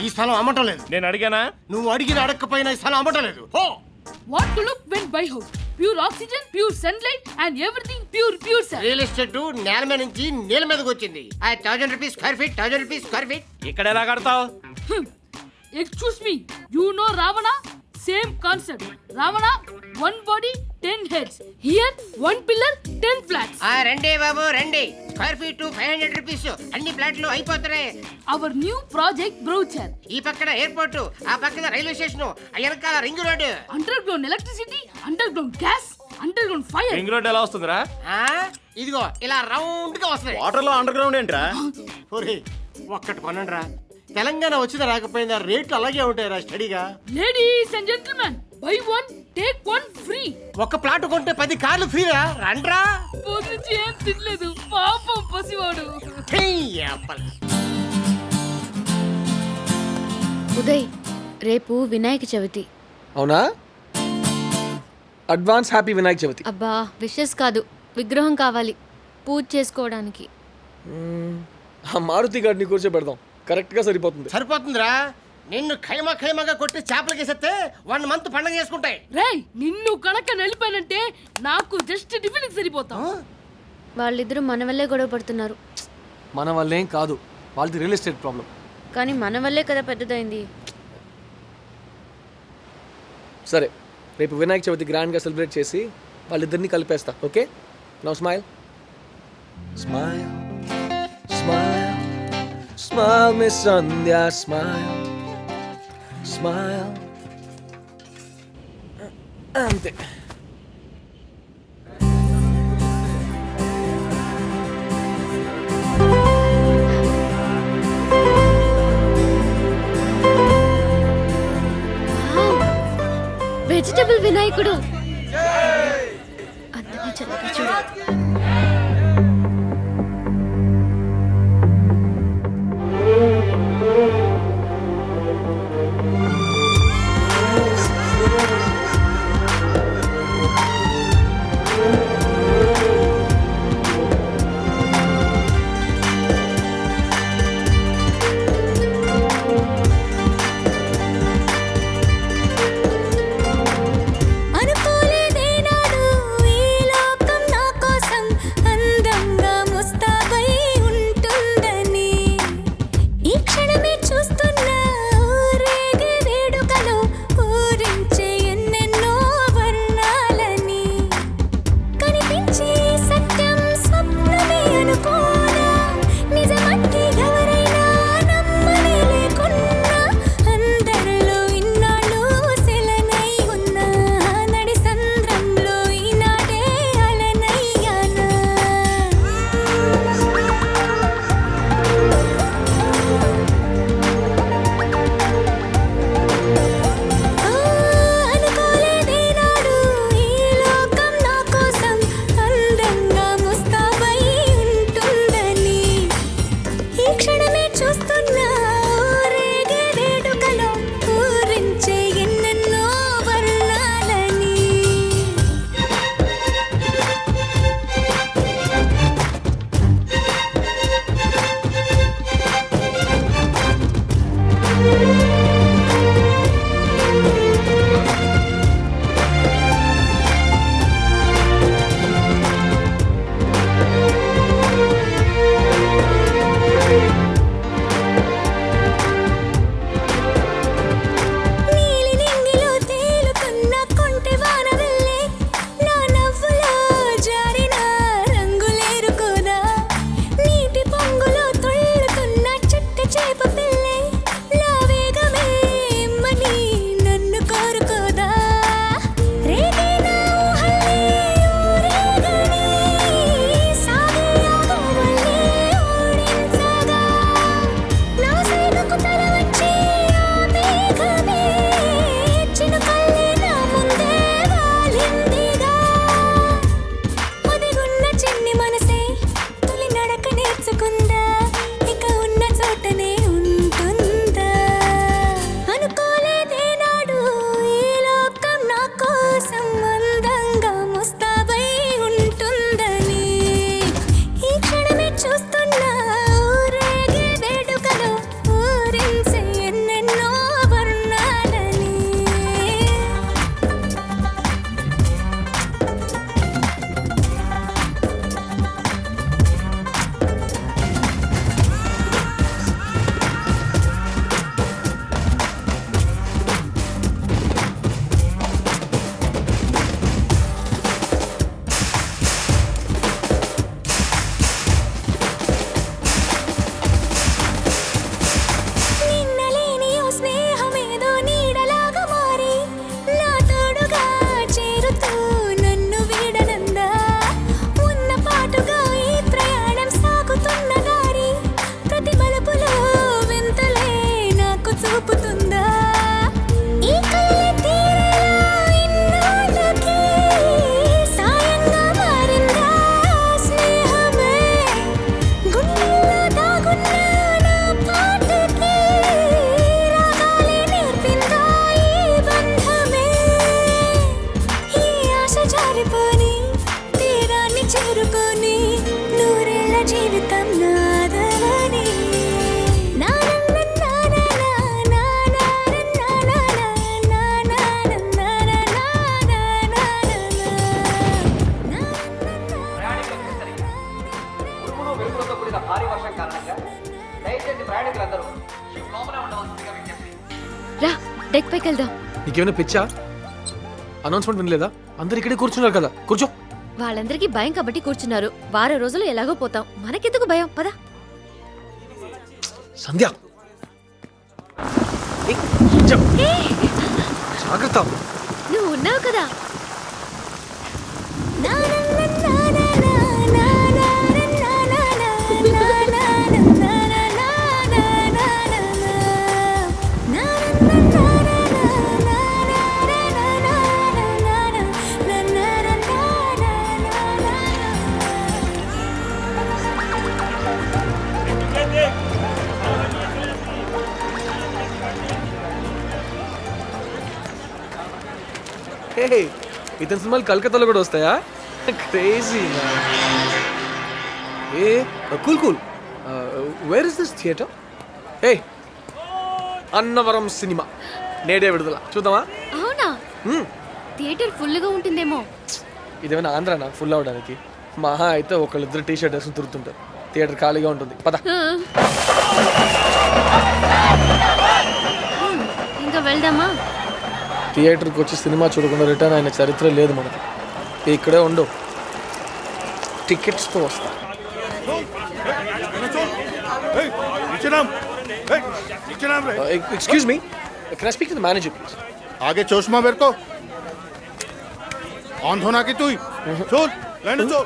ఈ స్థలం అమ్మటం లేదు. నేను అడిగానా? నువ్వు అడిగిన అడగకపోయినా ఈ స్థలం అమ్మటం లేదు. హో What to look when buy house? Pure oxygen, pure sunlight and everything pure sir. Real estate నేల మీద నుంచి నేల మీదకి వచ్చింది. 1000 rupees square feet, 1000 rupees square feet. ఇక్కడ ఎలా కడతావు? Excuse me, you know Ravana? Same concept. Ravana, one body, 10 heads. Here, one pillar, 10 flats. రండి బాబు రండి. Square feet 500 rupees. అన్ని ఫ్లాట్లు అయిపోతున్నాయి. Our new project brochure. ఈ పక్కన ఎయిర్పోర్ట్, ఆ పక్కన రైల్వే స్టేషన్, వెనకాల ring road. Underground electricity, underground gas, underground fire. Ring road ఎలా వస్తుందిరా? ఇదిగో ఇలా రౌండ్ గా వస్తాయి. వాటర్ లో అండర్ గ్రౌండ్ ఏంట్రా? ఒక్కటి కొనండి రా. తెలంగాణ వచ్చిందా రాకపోయిందా రేట్లు అలాగే ఉంటాయి రా స్టడీగా. Ladies and gentlemen, buy one, take one free. ఒక ప్లాట్ కొంటే 10 కార్లు ఫ్రీరా. రండ్రా. పొద్దుచి ఏం తినలేదు పాపం పసివాడు. ఉదయ్, రేపు వినాయక చవితి. అవునా? Advance happy Vinayaka Chavithi. అబ్బా, విషెస్ కాదు, విగ్రహం కావాలి పూజ చేసుకోవడానికి. ఆ మారుతి గారిని కూర్చోబెడదాం, కరెక్ట్గా సరిపోతుందిరా. నిన్ను ఖైమగా కొట్టి చేపలు కేసేస్తే 1 మంత్ పండుగ చేసుకుంటాయి. రేయ్, నిన్ను కనుక నలిపానంటే నాకు జస్ట్ టిఫిన్ సరిపోతాం. వాళ్ళిద్దరూ మన వల్లే గొడవ పడుతున్నారు. మన వల్లేం కాదు, వాళ్ళది రియల్ ఎస్టేట్ ప్రాబ్లం. కానీ మన వల్లే కదా పెద్దదైంది. సరే, రేపు వినాయక చవితి గ్రాండ్గా సెలబ్రేట్ చేసి వాళ్ళిద్దరిని కలిపేస్తా. Okay, now smile smile smile smile miss Sandhya smile smile. అంతే. వెజిటబుల్ వినాయకుడు అంతగా చల్లగా చూడు. అనుపమ వర్షం కారణంగా దయచేసి ప్రయాణికులందరూ షిప్ లోపల ఉండవలసిందిగా విజ్ఞప్తి. రా డెక్ పైకి వెళ్దాం. నీకేమైనా పిచ్చా? అనౌన్స్మెంట్ వినలేదా? అందరు ఇక్కడే కూర్చున్నారు కదా, కూర్చో. వాళ్ళందరికీ భయం కాబట్టి కూర్చున్నారు. వారం రోజులు ఎలాగో పోతాం, మనకెందుకు భయం? పద. సంధ్య ఏయ్, కొంచెం జాగ్రత్త. నువ్వు ఉన్నావు కదా. హే, ఇతని సినిమాలు కలకత్తాలో కూడా వస్తాయా? Crazy. A cool cool. Where is this theatre? A Annavaram cinema నేడే విడుదల, చూద్దామా? అవునా? థియేటర్ ఫుల్గా ఉంటుందేమో. ఇదేమైనా ఆంధ్రానా ఫుల్ అవడానికి? మహా అయితే ఒకళ్ళిద్దరు టీ షర్ట్ వేసుకుని తిరుగుతుంటారు. థియేటర్ ఖాళీగా ఉంటుంది. పద. ఇంకా వెళ్దామా? థియేటర్కి వచ్చి సినిమా చూడకుండా రిటర్న్ అయిన చరిత్ర లేదు మనకి. ఇక్కడే ఉండు, టికెట్స్తో వస్తా. Excuse me, can I speak to the manager please? आगे चश्मा मेरे को ऑन होना की तू ही चल लेने चल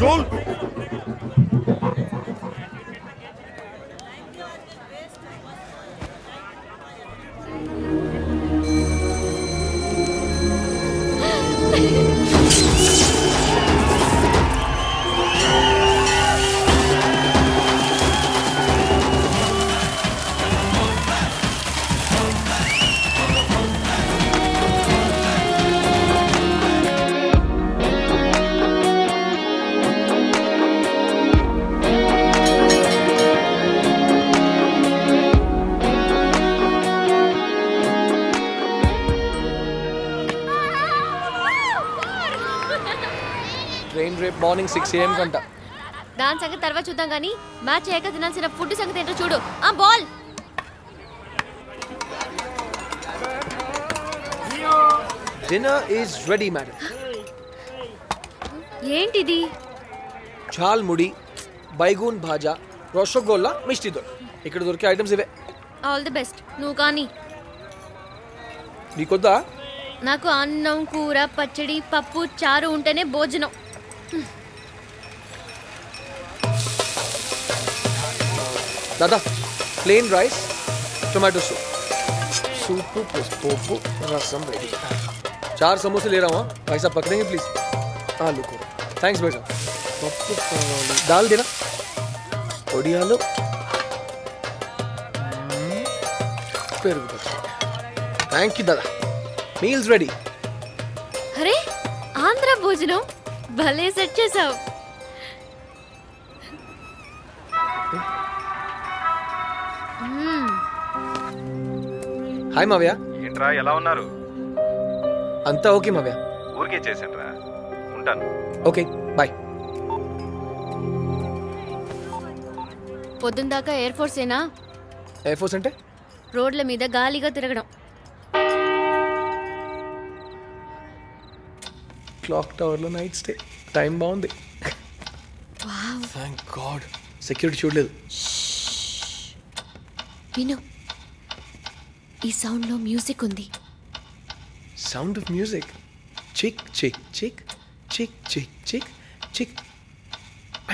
चल ట్రైన్ రేపు మార్నింగ్ 6 AM కంట. దాని సంగతి తర్వాత చూద్దాం కానీ మ్యాచ్ అయ్యాక తినాల్సిన ఫుడ్ సంగతి ఏంటో చూడు. ఆ ball dinner is ready madam. ఏంటిది? చాల్ ముడి, బైగూన్ భాజా, రసగోల్లా, మిష్టి దోల్. ఇక్కడ దొరికే ఐటమ్స్ ఇవే. All the best. నువ్వు కానీ. నీకొద్దా? నాకు అన్నం, కూర, పచ్చడి, పప్పు, చారు ఉంటేనే భోజనం. दादा plain rice tomato soup, soup plus पोपू रसम रेडी. 4 समोसे ले रहा हूँ, भाई साहब पकड़ेंगे प्लीज? आलू को थैंक्स बेटा. पप्पू दाल देना, ओडियालो पेरुगु. थैंक यू दादा. Meals ready. అరే ఆంధ్ర భోజనం భలే సెట్ చేసావు. హాయ్ మావ్య. ఏంట్రా ఎలా ఉన్నారు? అంతా ఓకే మావ్య. ఊరికే చేశానురా, ఉంటాను. Okay bye. పొద్దున్న దాకా ఎయిర్ ఫోర్స్ ఏనా? ఎయిర్ ఫోర్స్ అంటే? రోడ్ల మీద గాలిగా తిరగడం. క్లాక్ టవర్లో నైట్ స్టే. టైం బాగుంది. థ్యాంక్ గాడ్ సెక్యూరిటీ చూడలేదు. విను, ఈ సౌండ్లో మ్యూజిక్ ఉంది. Sound of music. చిక్ చిక్ చిక్ చిక్ చిక్ చిక్ చిక్.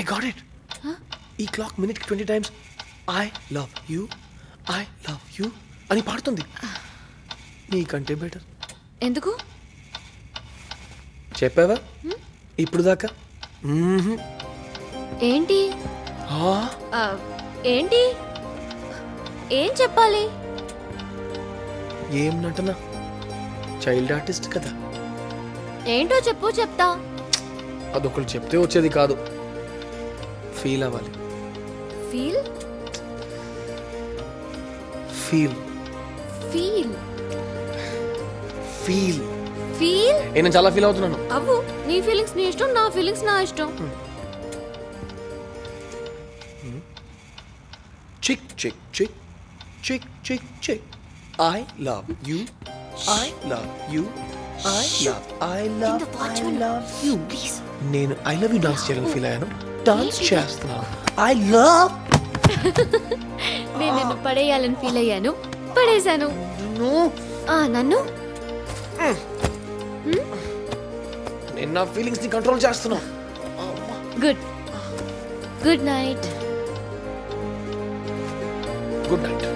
I got it. ఈ క్లాక్ మినిట్కి 20 times ఐ లవ్ యూ అని పాడుతుంది. నీకంటే బెటర్. ఎందుకు చెప్పావా ఇప్పుడు దాకా? ఏంటి? ఏంటి? ఏం చెప్పాలి? ఏం నటన, చైల్డ్ ఆర్టిస్ట్ కదా. ఏంటో చెప్పు, చెప్తా. అదొకరు చెప్తే వచ్చేది కాదు, ఫీల్ అవ్వాలి. Feel? Feel feel feel feel నేను చాలా ఫీల్ అవుతున్నాను. అవ్వు. నీ ఫీలింగ్స్ నీ ఇష్టం, నా ఫీలింగ్స్ నా ఇష్టం. చిక్ చిక్ చిక్ చిక్ చిక్ చిక్ I love you I love you I love you. Please. నేను ఐ లవ్ యూ డాన్స్ చేయాలని ఫీల్ అయ్యాను. డాన్స్ చేస్తున్నాను. ఐ లవ్ నేను నిన్ను పడేయాలని ఫీల్ అయ్యాను, పడేశాను. నన్ను నేను నా ఫీలింగ్స్ ని కంట్రోల్ చేస్తున్నా. Good. Good night. Good night.